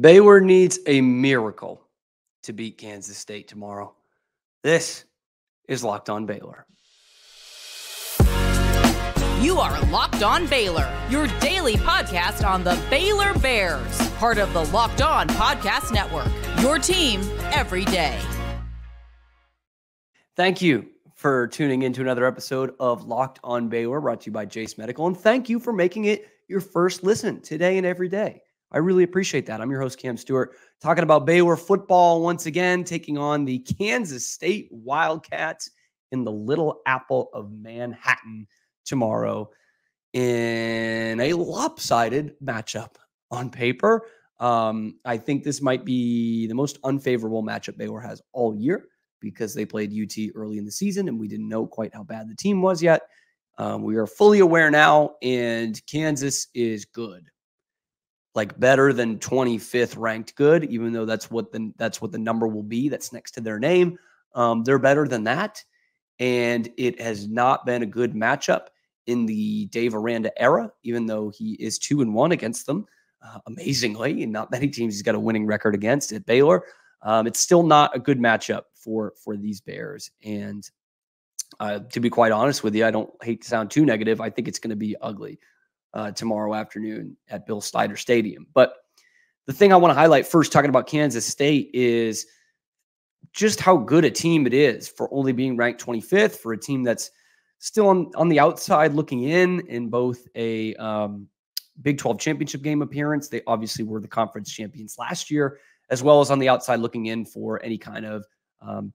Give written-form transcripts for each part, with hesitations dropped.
Baylor needs a miracle to beat Kansas State tomorrow. This is Locked On Baylor. You are Locked On Baylor, your daily podcast on the Baylor Bears, part of the Locked On Podcast Network, your team every day. Thank you for tuning in to another episode of Locked On Baylor, brought to you by Jace Medical, and thank you for making it your first listen today and every day. I really appreciate that. I'm your host, Cam Stewart, talking about Baylor football once again, taking on the Kansas State Wildcats in the Little Apple of Manhattan tomorrow in a lopsided matchup on paper. I think this might be the most unfavorable matchup Baylor has all year because they played UT early in the season and we didn't know quite how bad the team was yet. We are fully aware now, and Kansas is good. Like better than 25th ranked good, even though that's what the number will be that's next to their name. They're better than that. And it has not been a good matchup in the Dave Aranda era, even though he is 2-1 against them. Amazingly, and not many teams he's got a winning record against at Baylor. It's still not a good matchup for these Bears. And to be quite honest with you, I don't hate to sound too negative. I think it's going to be ugly tomorrow afternoon at Bill Snyder Stadium. But the thing I want to highlight first, talking about Kansas State, is just how good a team it is for only being ranked 25th, for a team that's still on the outside looking in both a Big 12 championship game appearance. They obviously were the conference champions last year, as well as on the outside looking in for any kind of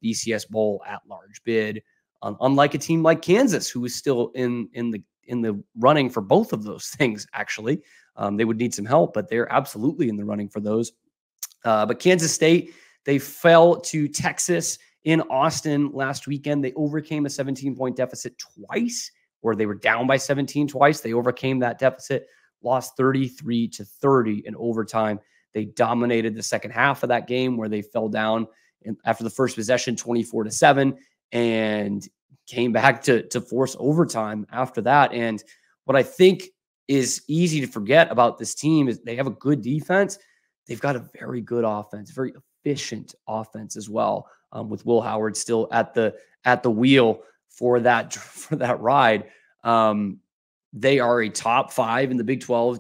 BCS Bowl at-large bid. Unlike a team like Kansas, who is still in the running for both of those things, actually. They would need some help, but they're absolutely in the running for those. But Kansas State, they fell to Texas in Austin last weekend. They overcame a 17-point deficit twice, or they were down by 17 twice. They overcame that deficit, lost 33-30 in overtime. They dominated the second half of that game, where they fell down after the first possession 24-7 and came back to force overtime after that. And what I think is easy to forget about this team is they have a good defense. They've got a very good offense, very efficient offense as well, with Will Howard still at the wheel for that ride. They are a top 5 in the Big 12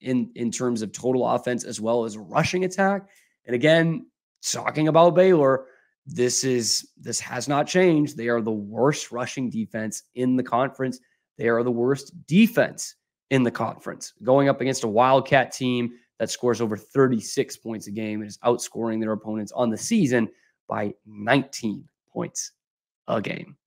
in terms of total offense as well as rushing attack. And again, talking about Baylor, this has not changed. They are the worst rushing defense in the conference. They are the worst defense in the conference, going up against a Wildcat team that scores over 36 points a game and is outscoring their opponents on the season by 19 points a game.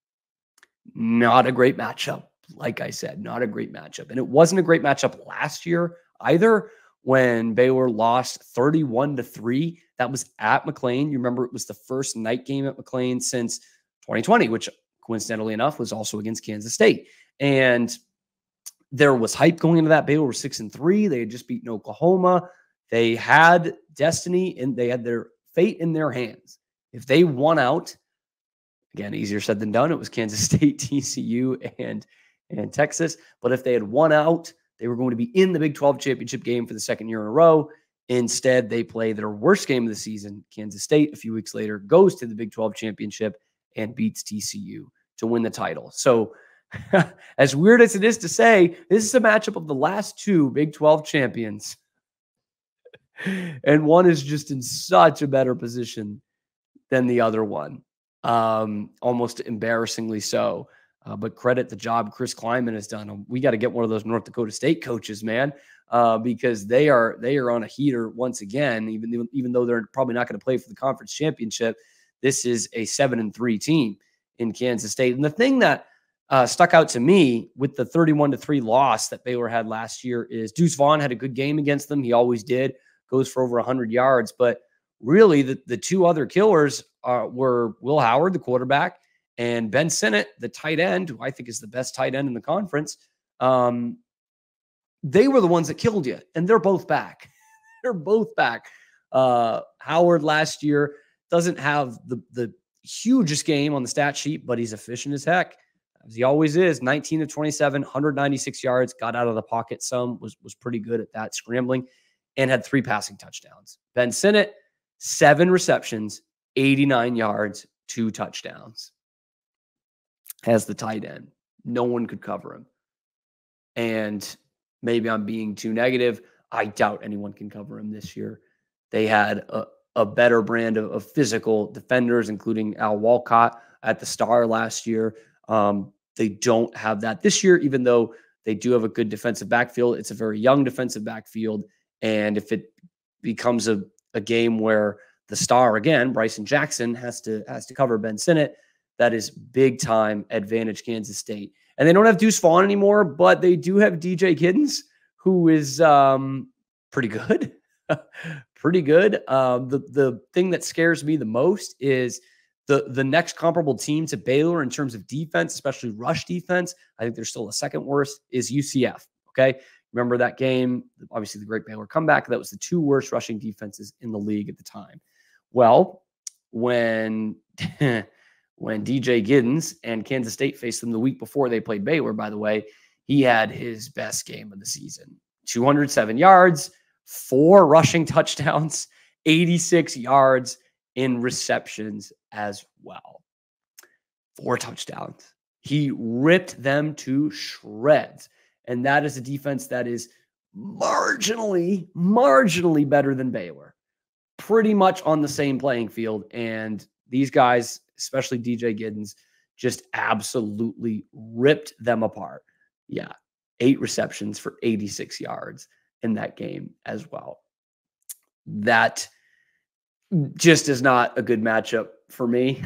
Not a great matchup. Like I said, not a great matchup. And it wasn't a great matchup last year either, when Baylor lost 31-3. That was at McLean. You remember, it was the first night game at McLean since 2020, which coincidentally enough was also against Kansas State. And there was hype going into that. Baylor were 6-3. They had just beaten Oklahoma. They had destiny and they had their fate in their hands. If they won out, again, easier said than done. It was Kansas State, TCU, and Texas. But if they had won out, they were going to be in the Big 12 championship game for the second year in a row. Instead, they play their worst game of the season. Kansas State, a few weeks later, goes to the Big 12 championship and beats TCU to win the title. So as weird as it is to say, this is a matchup of the last 2 Big 12 champions. And one is just in such a better position than the other one. Almost embarrassingly so. But credit the job Chris Klieman has done. We got to get one of those North Dakota State coaches, man, because they are on a heater once again. Even though they're probably not going to play for the conference championship, this is a 7-3 team in Kansas State. And the thing that stuck out to me with the 31-3 loss that Baylor had last year is Deuce Vaughn had a good game against them. He always did. Goes for over 100 yards. But really, the 2 other killers were Will Howard, the quarterback, and Ben Sinnott, the tight end, who I think is the best tight end in the conference. They were the ones that killed you, and they're both back. They're both back. Howard last year doesn't have the hugest game on the stat sheet, but he's efficient as heck, as he always is. 19-27, 196 yards, got out of the pocket some, was pretty good at that, scrambling. and had 3 passing touchdowns. Ben Sinnott, 7 receptions, 89 yards, 2 touchdowns. As the tight end. No one could cover him. And maybe I'm being too negative. I doubt anyone can cover him this year. They had a better brand of physical defenders, including Al Walcott at the Star last year. They don't have that this year, even though they do have a good defensive backfield. It's a very young defensive backfield. And if it becomes a game where the Star, again, Bryson Jackson, has to cover Ben Sinnott, that is big time advantage Kansas State. And they don't have Deuce Vaughn anymore, but they do have DJ Giddens, who is pretty good. Pretty good. The thing that scares me the most is the next comparable team to Baylor in terms of defense, especially rush defense. I think they're still the second worst, is UCF. Okay. Remember that game? Obviously, the great Baylor comeback. That was the 2 worst rushing defenses in the league at the time. Well, when DJ Giddens and Kansas State faced them the week before they played Baylor, by the way, he had his best game of the season. 207 yards, 4 rushing touchdowns, 86 yards in receptions as well. 4 touchdowns. He ripped them to shreds. And that is a defense that is marginally better than Baylor. Pretty much on the same playing field. And these guys, especially DJ Giddens, just absolutely ripped them apart. Yeah, 8 receptions for 86 yards in that game as well. That just is not a good matchup for me.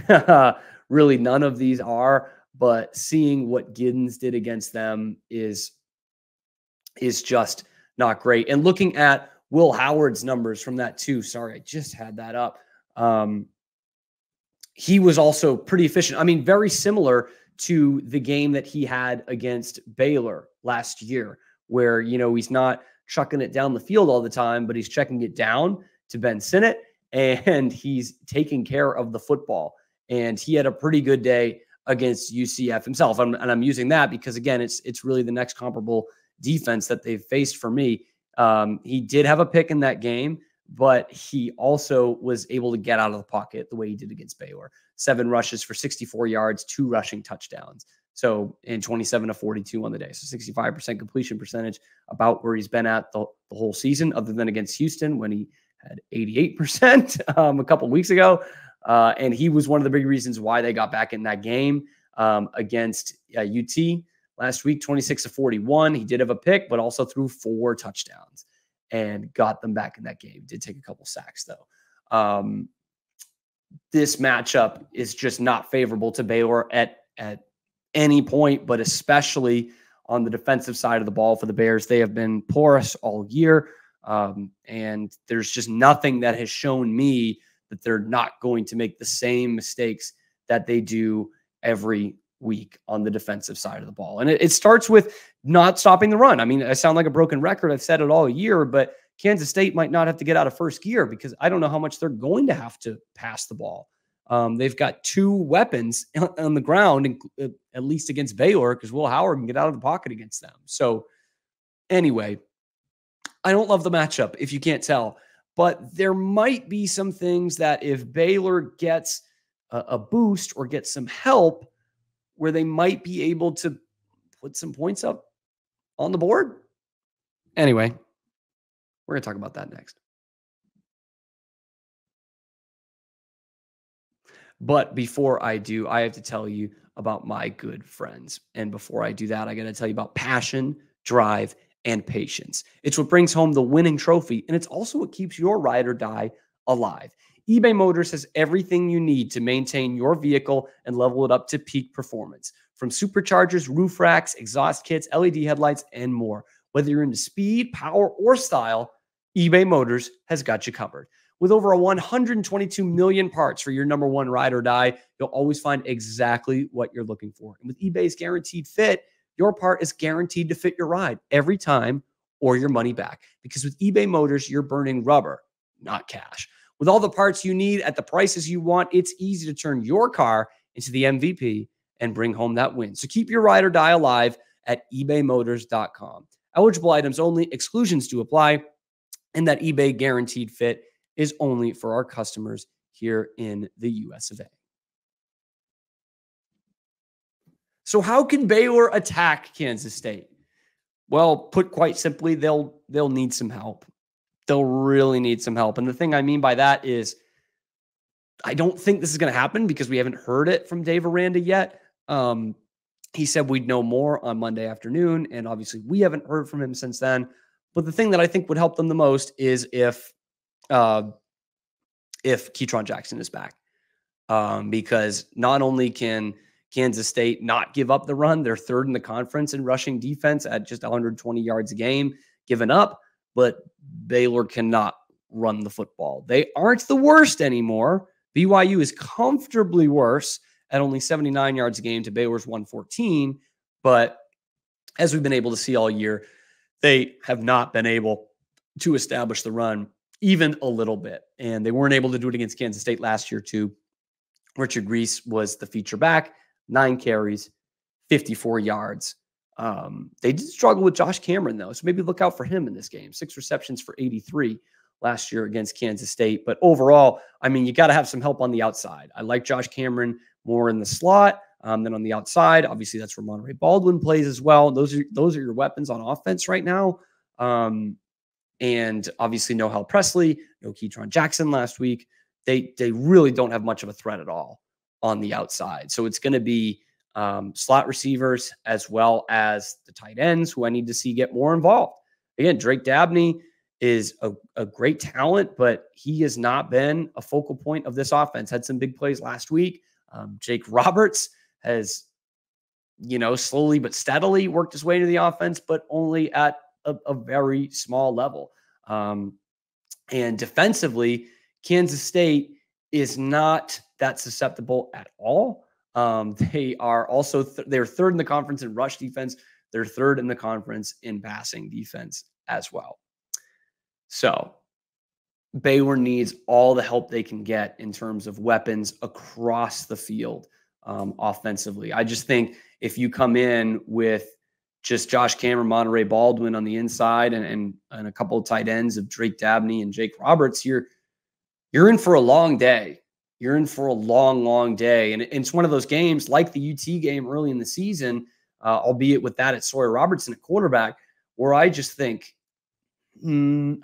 Really, none of these are, but seeing what Giddens did against them is just not great. And looking at Will Howard's numbers from that too. Sorry, I just had that up. He was also pretty efficient. I mean, very similar to the game that he had against Baylor last year, where, he's not chucking it down the field all the time, but he's checking it down to Ben Sinnott, and he's taking care of the football. And he had a pretty good day against UCF himself. And I'm using that because, again, it's really the next comparable defense that they've faced for me. He did have a pick in that game, but he also was able to get out of the pocket the way he did against Baylor. 7 rushes for 64 yards, 2 rushing touchdowns. So in 27 of 42 on the day. So 65% completion percentage, about where he's been at the whole season, other than against Houston when he had 88% a couple of weeks ago. And he was one of the big reasons why they got back in that game against UT last week, 26 of 41. He did have a pick, but also threw 4 touchdowns and got them back in that game. Did take a couple sacks, though. This matchup is just not favorable to Baylor at any point, but especially on the defensive side of the ball for the Bears. They have been porous all year, and there's just nothing that has shown me that they're not going to make the same mistakes that they do every week on the defensive side of the ball. And it starts with not stopping the run. I mean, I sound like a broken record. I've said it all year, but Kansas State might not have to get out of first gear because I don't know how much they're going to have to pass the ball. They've got 2 weapons on the ground, at least against Baylor, because Will Howard can get out of the pocket against them. So anyway, I don't love the matchup, if you can't tell. But there might be some things that if Baylor gets a boost or gets some help, where they might be able to put some points up on the board. Anyway, we're going to talk about that next. But before I do, I have to tell you about my good friends. And before I do that, I got to tell you about passion, drive, and patience. It's what brings home the winning trophy, and it's also what keeps your ride or die alive. eBay Motors has everything you need to maintain your vehicle and level it up to peak performance. From superchargers, roof racks, exhaust kits, LED headlights, and more. Whether you're into speed, power, or style, eBay Motors has got you covered. With over 122 million parts for your number one ride or die, you'll always find exactly what you're looking for. And with eBay's Guaranteed Fit, your part is guaranteed to fit your ride every time or your money back. Because with eBay Motors, you're burning rubber, not cash. With all the parts you need at the prices you want, it's easy to turn your car into the MVP and bring home that win. So keep your ride or die alive at ebaymotors.com. Eligible items only. Exclusions do apply. And that eBay guaranteed fit is only for our customers here in the US of A. So how can Baylor attack Kansas State? Well, put quite simply, they'll need some help. They'll really need some help. And the thing I mean by that is I don't think this is going to happen because we haven't heard it from Dave Aranda yet. He said we'd know more on Monday afternoon, and obviously we haven't heard from him since then. But the thing that I think would help them the most is if Keytron Jackson is back, because not only can Kansas State not give up the run, they're third in the conference in rushing defense at just 120 yards a game given up, but Baylor cannot run the football. They aren't the worst anymore. BYU is comfortably worse at only 79 yards a game to Baylor's 114. But as we've been able to see all year, they have not been able to establish the run even a little bit. And they weren't able to do it against Kansas State last year too. Richard Grease was the feature back, 9 carries, 54 yards. They did struggle with Josh Cameron, though, so maybe look out for him in this game. 6 receptions for 83 last year against Kansas State. But overall, I mean, you got to have some help on the outside. I like Josh Cameron more in the slot than on the outside. Obviously, that's where Monaray Baldwin plays as well. Those are your weapons on offense right now. And obviously, no Hal Presley, no Keytron Jackson last week. They really don't have much of a threat at all on the outside. So it's going to be slot receivers as well as the tight ends who I need to see get more involved. Again, Drake Dabney is a great talent, but he has not been a focal point of this offense. Had some big plays last week. Jake Roberts has, slowly but steadily worked his way into the offense, but only at a very small level. And defensively, Kansas State is not that susceptible at all. They are also they're third in the conference in rush defense. They're third in the conference in passing defense as well. So Baylor needs all the help they can get in terms of weapons across the field offensively. I just think if you come in with just Josh Cameron, Monaray Baldwin on the inside and a couple of tight ends of Drake Dabney and Jake Roberts, you're in for a long day. You're in for a long, long day. And it's one of those games like the UT game early in the season, albeit with that at Sawyer Robertson at quarterback, where I just think,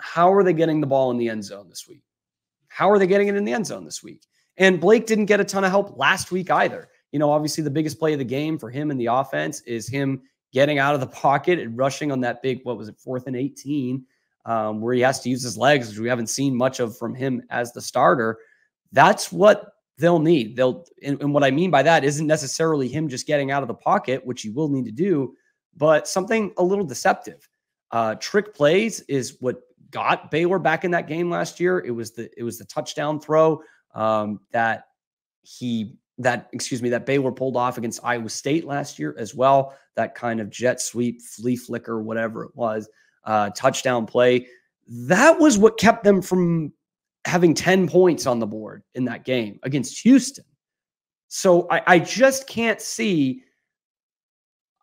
how are they getting the ball in the end zone this week? How are they getting it in the end zone this week? And Blake didn't get a ton of help last week either. Obviously the biggest play of the game for him in the offense is him getting out of the pocket and rushing on that big, 4th and 18, where he has to use his legs, which we haven't seen much of from him as the starter. That's what they'll need. And what I mean by that isn't necessarily him just getting out of the pocket, which he will need to do, but something a little deceptive. Trick plays is what got Baylor back in that game last year. It was the touchdown throw that Baylor pulled off against Iowa State last year as well. That kind of jet sweep, flea flicker, whatever it was, touchdown play. That was what kept them from having 10 points on the board in that game against Houston. So I just can't see.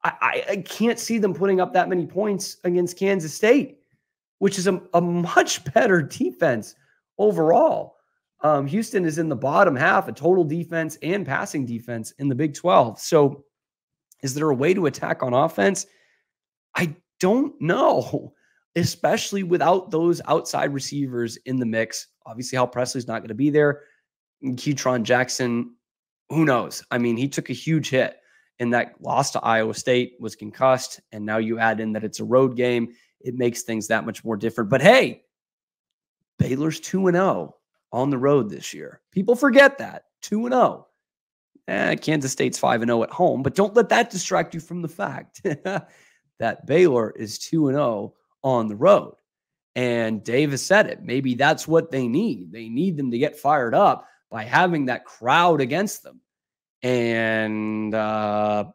I can't see them putting up that many points against Kansas State, which is a much better defense overall. Houston is in the bottom half of total defense and passing defense in the Big 12. So is there a way to attack on offense? I don't know, especially without those outside receivers in the mix. Obviously, Hal Presley's not going to be there. Keytron Jackson, who knows? I mean, he took a huge hit in that loss to Iowa State, was concussed, and now you add in that it's a road game. It makes things that much more different. But hey, Baylor's 2-0 on the road this year. People forget that. 2-0. Kansas State's 5-0 at home, but don't let that distract you from the fact that Baylor is 2-0 on the road. And Dave has said it. Maybe that's what they need. They need them to get fired up by having that crowd against them. And I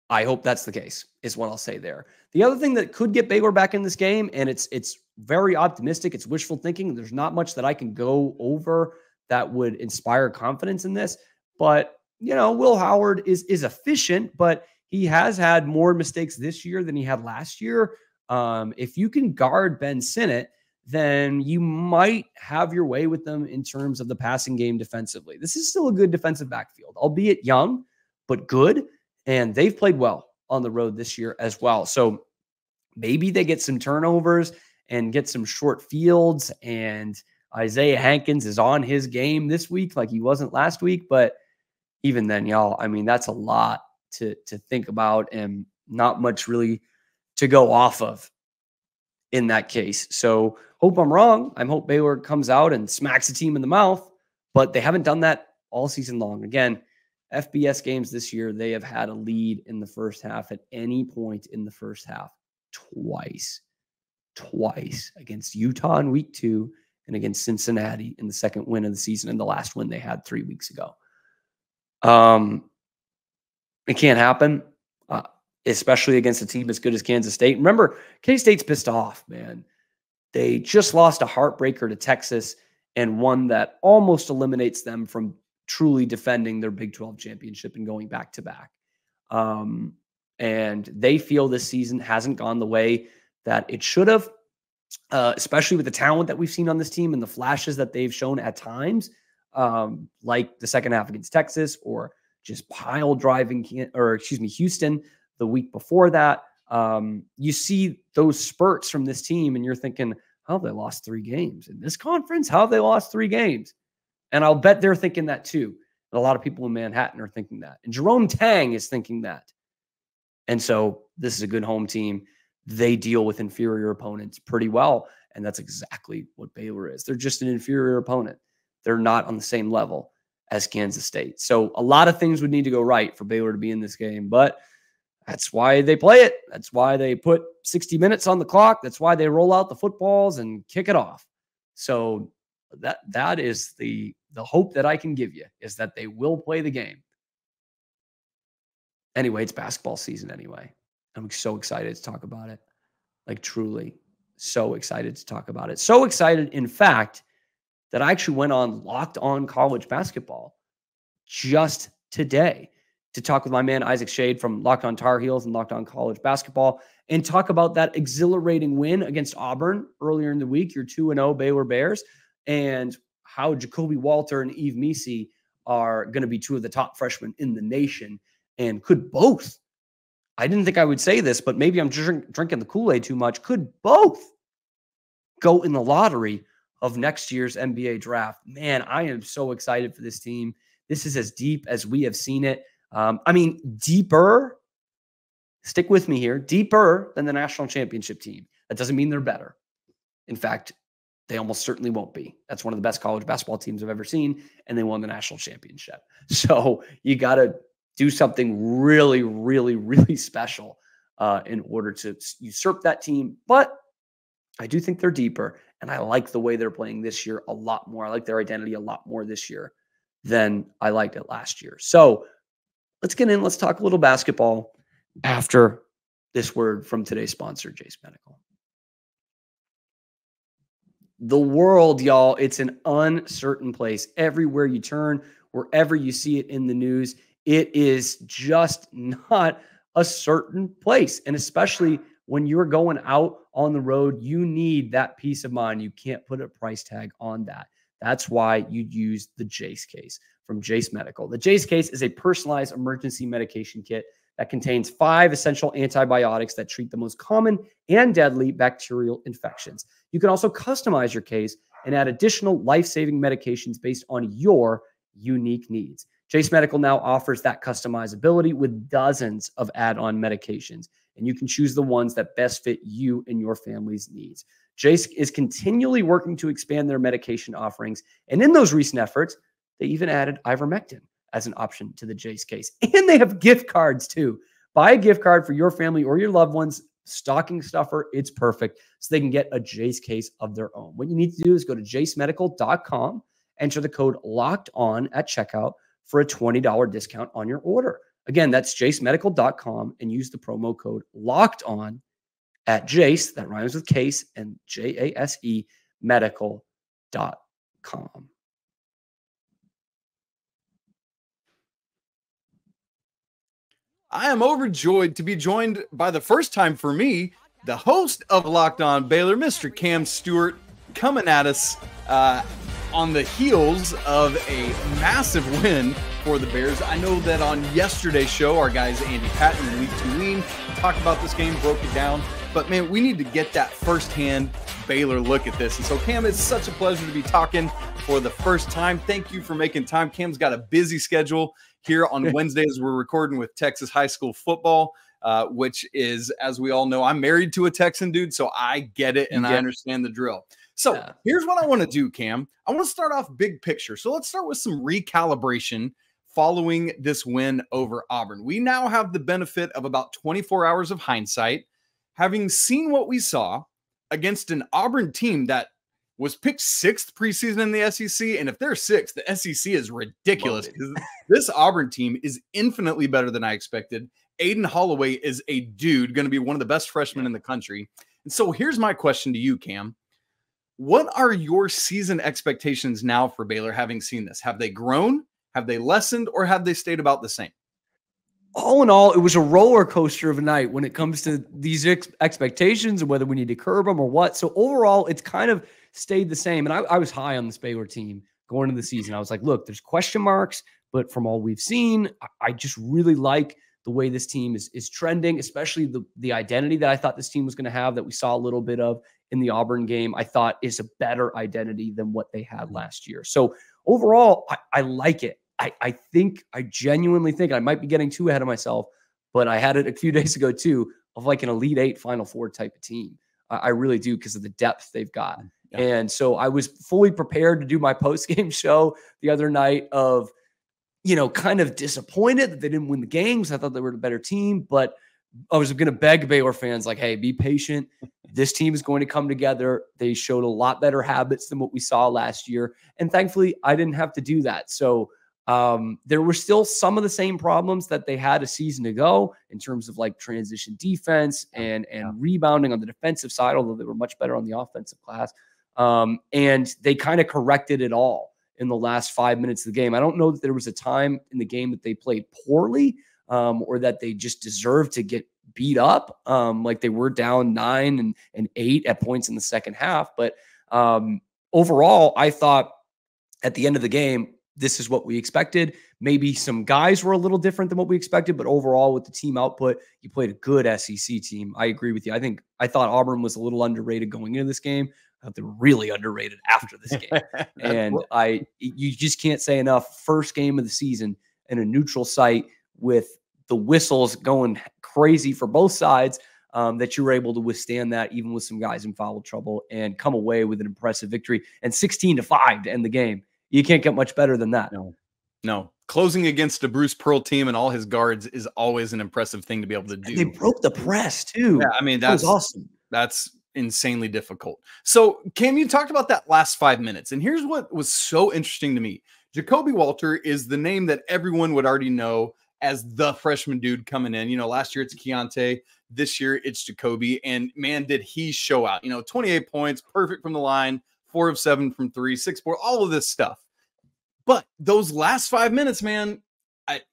hope that's the case, is what I'll say there. The other thing that could get Baylor back in this game, and it's very optimistic, it's wishful thinking. There's not much that I can go over that would inspire confidence in this. But, Will Howard is efficient, but he has had more mistakes this year than he had last year. If you can guard Ben Sinnott, then you might have your way with them in terms of the passing game defensively. This is still a good defensive backfield, albeit young, but good. And they've played well on the road this year as well. So maybe they get some turnovers and get some short fields, and Isaiah Hankins is on his game this week like he wasn't last week. But even then, y'all, I mean, that's a lot to think about and not much really to go off of in that case. So hope I'm wrong. I hope Baylor comes out and smacks a team in the mouth, but they haven't done that all season long. Again, FBS games this year, they have had a lead in the first half at any point in the first half twice against Utah in week 2 and against Cincinnati in the second win of the season and the last win they had 3 weeks ago. It can't happen, especially against a team as good as Kansas State. Remember, K-State's pissed off, man. They just lost a heartbreaker to Texas and one that almost eliminates them from truly defending their Big 12 championship and going back-to-back. And they feel this season hasn't gone the way that it should have, especially with the talent that we've seen on this team and the flashes that they've shown at times, like the second half against Texas or just pile driving, Houston the week before that. You see those spurts from this team and you're thinking, how have they lost 3 games in this conference? How have they lost 3 games? And I'll bet they're thinking that too. And a lot of people in Manhattan are thinking that. And Jerome Tang is thinking that. And so this is a good home team. They deal with inferior opponents pretty well. And that's exactly what Baylor is. They're just an inferior opponent. They're not on the same level as Kansas State. So a lot of things would need to go right for Baylor to be in this game. But that's why they play it. That's why they put 60 minutes on the clock. That's why they roll out the footballs and kick it off. So that is the hope that I can give you, is that they will play the game. Anyway, it's basketball season anyway. I'm so excited to talk about it. Like, truly so excited to talk about it. So excited, in fact, that I actually went on Locked On College Basketball just today to talk with my man Isaac Shade from Locked On Tar Heels and Locked On College Basketball and talk about that exhilarating win against Auburn earlier in the week, your 2-0 Baylor Bears, and how Jacoby Walter and Yves Missi are going to be 2 of the top freshmen in the nation and could both, I didn't think I would say this, but maybe I'm drinking the Kool-Aid too much, could both go in the lottery of next year's NBA draft. Man, I am so excited for this team. This is as deep as we have seen it. I mean, deeper, stick with me here, deeper than the national championship team. That doesn't mean they're better. In fact, they almost certainly won't be. That's one of the best college basketball teams I've ever seen, and they won the national championship. So you got to do something really, really, really special in order to usurp that team. But I do think they're deeper, and I like the way they're playing this year a lot more. I like their identity a lot more this year than I liked it last year. So let's get in. Let's talk a little basketball after this word from today's sponsor, Jace Medical. The world, y'all, it's an uncertain place. Everywhere you turn, wherever you see it in the news, it is just not a certain place. And especially when you're going out on the road, you need that peace of mind. You can't put a price tag on that. That's why you use the Jace case from Jace Medical. The Jace case is a personalized emergency medication kit that contains 5 essential antibiotics that treat the most common and deadly bacterial infections. You can also customize your case and add additional life-saving medications based on your unique needs. Jace Medical now offers that customizability with dozens of add-on medications, and you can choose the ones that best fit you and your family's needs. Jace is continually working to expand their medication offerings, and in those recent efforts, they even added ivermectin as an option to the Jace case. And they have gift cards too. Buy a gift card for your family or your loved ones, stocking stuffer, it's perfect, so they can get a Jace case of their own. What you need to do is go to jacemedical.com, enter the code LOCKEDON at checkout for a $20 discount on your order. Again, that's jacemedical.com, and use the promo code LOCKEDON at Jace, that rhymes with case, and JASE medical.com. I am overjoyed to be joined by the first time for me, the host of Locked On Baylor, Mr. Cam Stewart, coming at us on the heels of a massive win for the Bears. I know that on yesterday's show, our guys Andy Patton and Week 2 Lean talked about this game, broke it down. But, man, we need to get that firsthand Baylor look at this. And so, Cam, it's such a pleasure to be talking for the first time. Thank you for making time. Cam's got a busy schedule here on Wednesdays. We're recording with Texas high school football, which is, as we all know, I'm married to a Texan dude, so I get it and I understand the drill. So here's what I want to do, Cam. I want to start off big picture. So let's start with some recalibration following this win over Auburn. We now have the benefit of about 24 hours of hindsight, having seen what we saw against an Auburn team that was picked 6th preseason in the SEC. And if they're 6th, the SEC is ridiculous because this Auburn team is infinitely better than I expected. Aiden Holloway is a dude, going to be one of the best freshmen in the country. And so here's my question to you, Cam. What are your season expectations now for Baylor having seen this? Have they grown? Have they lessened? Or have they stayed about the same? All in all, it was a roller coaster of a night when it comes to these expectations and whether we need to curb them or what. So overall, it's kind of stayed the same. And I was high on this Baylor team going into the season. I was like, look, there's question marks, but from all we've seen, I just really like the way this team is trending, especially the identity that I thought this team was going to have that we saw a little bit of in the Auburn game, I thought is a better identity than what they had last year. So overall, I like it. I genuinely think, I might be getting too ahead of myself, but I had it a few days ago too, of like an Elite 8 Final Four type of team. I really do, because of the depth they've got. Yeah. And so I was fully prepared to do my post-game show the other night of, kind of disappointed that they didn't win the games. I thought they were a better team, but I was going to beg Baylor fans like, hey, be patient. This team is going to come together. They showed a lot better habits than what we saw last year. And thankfully, I didn't have to do that. So there were still some of the same problems that they had a season ago in terms of like transition defense and rebounding on the defensive side, although they were much better on the offensive glass. And they kind of corrected it all in the last 5 minutes of the game. I don't know that there was a time in the game that they played poorly or that they just deserved to get beat up. Like they were down 9 and 8 at points in the second half. But overall, I thought at the end of the game, this is what we expected. Maybe some guys were a little different than what we expected, but overall with the team output, you played a good SEC team. I agree with you. I thought Auburn was a little underrated going into this game. I thought they were really underrated after this game. And you just can't say enough. First game of the season in a neutral site with the whistles going crazy for both sides, that you were able to withstand that even with some guys in foul trouble and come away with an impressive victory and 16-5 to end the game. You can't get much better than that. No. Closing against a Bruce Pearl team and all his guards is always an impressive thing to be able to do. And they broke the press too. Yeah, I mean, that was awesome. That's insanely difficult. So, Cam, you talked about that last 5 minutes, and here's what was so interesting to me. Jacoby Walter is the name that everyone would already know as the freshman dude coming in. Last year it's Keontae. This year it's Jacoby. And, man, did he show out. 28 points, perfect from the line, 4 of 7 from 3, 6-4, all of this stuff. But those last 5 minutes, man,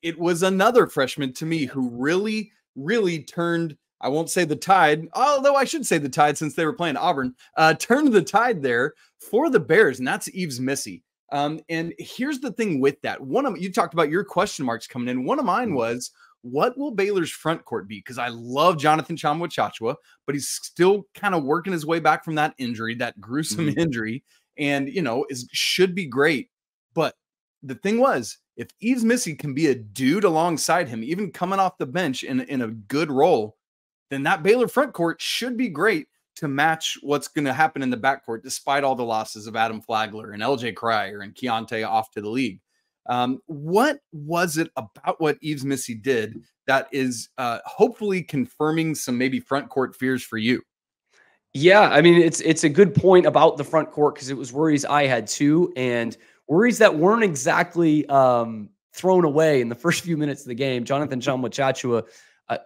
it was another freshman to me who really, really turned, I won't say the tide, although I should say the tide since they were playing Auburn, turned the tide there for the Bears, and that's Yves Missy. And here's the thing with that. You talked about your question marks coming in. One of mine was, what will Baylor's front court be? Because I love Jonathan Tchamwa-Tchatchoua, but he's still kind of working his way back from that injury, that gruesome injury, and, should be great. But the thing was, if Yves Missy can be a dude alongside him, even coming off the bench in a good role, then that Baylor front court should be great to match what's going to happen in the backcourt, despite all the losses of Adam Flagler and LJ Cryer and Keontae off to the league. What was it about what Yves Missy did that is hopefully confirming some maybe front court fears for you? Yeah, I mean, it's a good point about the front court because it was worries I had too, and worries that weren't exactly thrown away in the first few minutes of the game. Jonathan Tchamwa-Tchatchoua,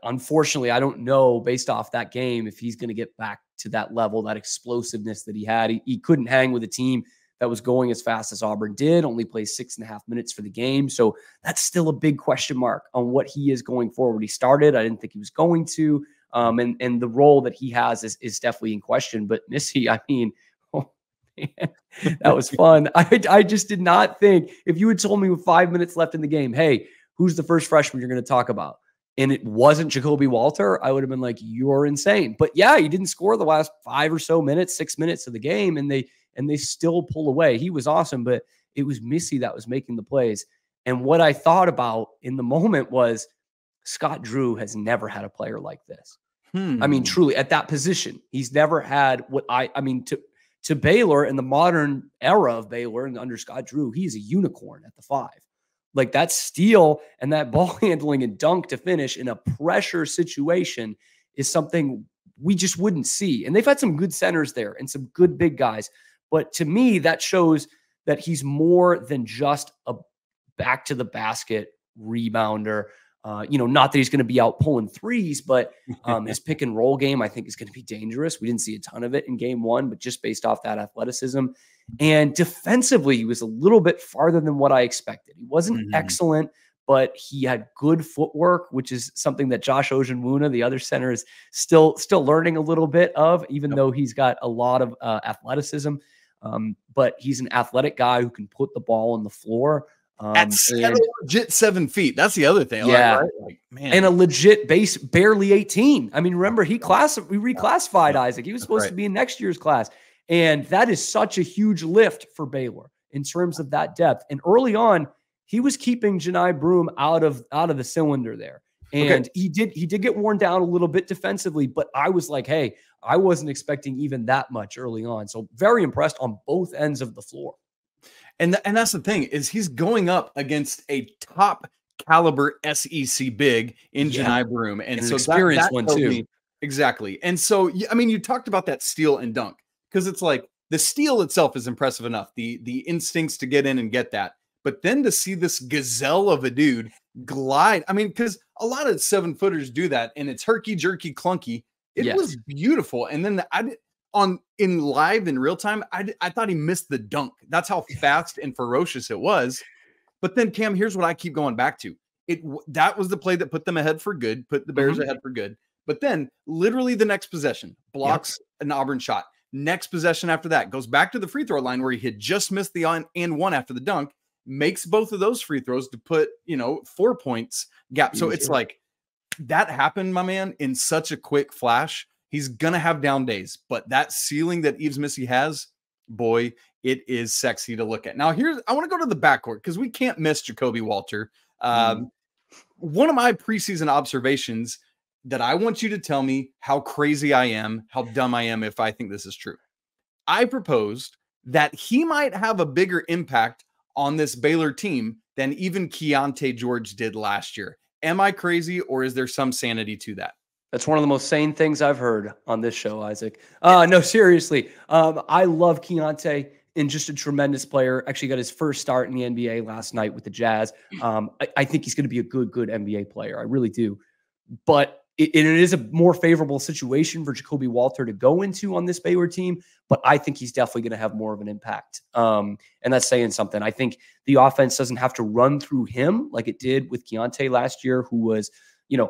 unfortunately, I don't know based off that game if he's going to get back to that level, that explosiveness that he had. He couldn't hang with a team that was going as fast as Auburn did, only played 6.5 minutes for the game. So that's still a big question mark on what he is going forward. He started. I didn't think he was going to. And the role that he has is definitely in question. But Missy, I mean, oh man, that was fun. I just did not think, if you had told me with 5 minutes left in the game, hey, who's the first freshman you're going to talk about, and it wasn't Jacoby Walter, I would have been like, you're insane. But yeah, he didn't score the last 5 or so minutes, 6 minutes of the game, and they still pull away. He was awesome, but it was Missy that was making the plays. And what I thought about in the moment was, Scott Drew has never had a player like this. I mean, truly, at that position, he's never had what I mean, to Baylor in the modern era of Baylor and under Scott Drew, he's a unicorn at the 5. Like, that steal and that ball handling and dunk to finish in a pressure situation is something we just wouldn't see. And they've had some good centers there and some good big guys. But to me, that shows that he's more than just a back to the basket rebounder. Not that he's going to be out pulling threes, but his pick and roll game, I think, is going to be dangerous. We didn't see a ton of it in game 1, but just based off that athleticism. And defensively, he was a little bit farther than what I expected. He wasn't excellent, but he had good footwork, which is something that Josh Ojenwuna, the other center, is still learning a little bit of, even though he's got a lot of athleticism. But he's an athletic guy who can put the ball on the floor. At legit 7 feet. That's the other thing. Yeah. Like, man. And a legit base, barely 18. I mean, remember, we reclassified Isaac. He was supposed to be in next year's class. And that is such a huge lift for Baylor in terms of that depth. And early on, he was keeping Janai Broom out of the cylinder there. And he did get worn down a little bit defensively, but I was like, hey, I wasn't expecting even that much early on. So very impressed on both ends of the floor. And that's the thing, is he's going up against a top caliber SEC big in Janai Broom. And so experienced one too. Exactly. And so, I mean, you talked about that steal and dunk, because it's like the steal itself is impressive enough. The instincts to get in and get that. But then to see this gazelle of a dude glide, I mean, because a lot of 7-footers do that, and it's herky jerky clunky. It was beautiful. And then in live in real time, I thought he missed the dunk. That's how fast and ferocious it was. But then, Cam, here's what I keep going back to. That was the play that put them ahead for good, put the Bears ahead for good. But then literally the next possession blocks an Auburn shot. Next possession after that goes back to the free throw line where he had just missed the and one after the dunk, makes both of those free throws to put, 4 points gap. So it's like that happened, my man, in such a quick flash. He's going to have down days, but that ceiling that Yves Missy has, boy, it is sexy to look at. Now, I want to go to the backcourt because we can't miss Jacoby Walter. One of my preseason observations that I want you to tell me how crazy I am, how dumb I am if I think this is true. I proposed that he might have a bigger impact on this Baylor team than even Keontae George did last year. Am I crazy, or is there some sanity to that? That's one of the most sane things I've heard on this show, Isaac. No, seriously. I love Keontae, and just a tremendous player. Actually got his first start in the NBA last night with the Jazz. I think he's going to be a good NBA player. I really do. But it is a more favorable situation for Jacoby Walter to go into on this Baylor team. But I think he's definitely going to have more of an impact. And that's saying something. I think the offense doesn't have to run through him like it did with Keontae last year, who was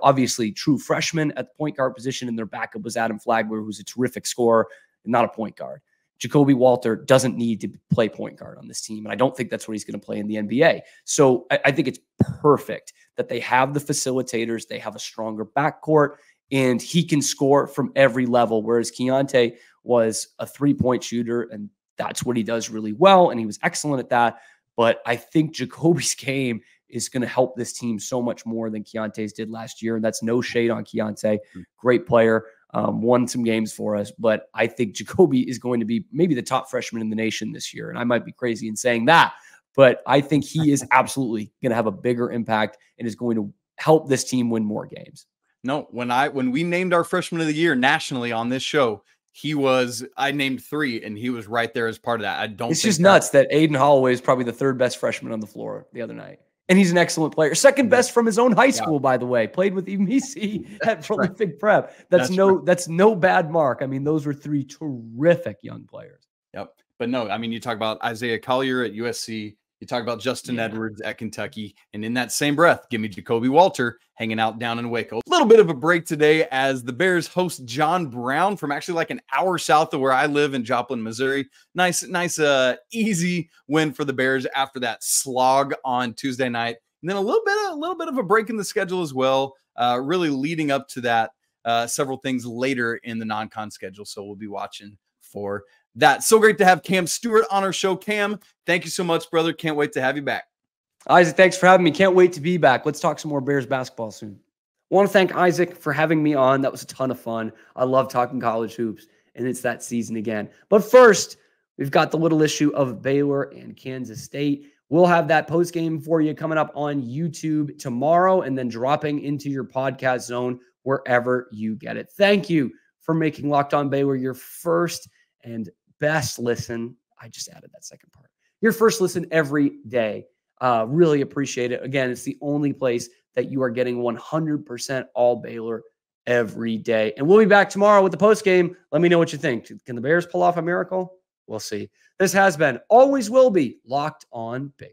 obviously true freshman at the point guard position, and their backup was Adam Flagler, who's a terrific scorer, not a point guard. Jacoby Walter doesn't need to play point guard on this team, and I don't think that's what he's going to play in the NBA. So I think it's perfect that they have the facilitators, they have a stronger backcourt, and he can score from every level, whereas Keontae was a three-point shooter, and that's what he does really well, and he was excellent at that. But I think Jacoby's game is going to help this team so much more than Keontae's did last year. And that's no shade on Keontae. Great player, won some games for us. But I think Jacoby is going to be maybe the top freshman in the nation this year. And I might be crazy in saying that, but I think he is absolutely going to have a bigger impact and is going to help this team win more games. No, when we named our freshman of the year nationally on this show, I named 3, and he was right there as part of that. It's just nuts that Aiden Holloway is probably the 3rd best freshman on the floor the other night. And he's an excellent player. 2nd best from his own high school, by the way. Played with EMC at Prolific Prep. That's no bad mark. I mean, those were 3 terrific young players. Yep. But no, I mean, you talk about Isaiah Collier at USC. You talk about Justin Edwards at Kentucky, and in that same breath, give me Jacoby Walter hanging out down in Waco. A little bit of a break today as the Bears host John Brown from actually like an hour south of where I live in Joplin, Missouri. Nice, easy win for the Bears after that slog on Tuesday night. And then a little bit of a break in the schedule as well, really leading up to that. Several things later in the non-con schedule, so we'll be watching for that. So great to have Cam Stewart on our show. Cam, thank you so much, brother. Can't wait to have you back. Isaac, thanks for having me. Can't wait to be back. Let's talk some more Bears basketball soon. I want to thank Isaac for having me on. That was a ton of fun. I love talking college hoops, and it's that season again. But first, we've got the little issue of Baylor and Kansas State. We'll have that post game for you coming up on YouTube tomorrow and then dropping into your podcast zone wherever you get it. Thank you for making Locked On Baylor your first and best listen. I just added that second part. Your first listen every day. Really appreciate it. Again, it's the only place that you are getting 100% all Baylor every day. And we'll be back tomorrow with the post game. Let me know what you think. Can the Bears pull off a miracle? We'll see. This has been, always will be, Locked On Baylor.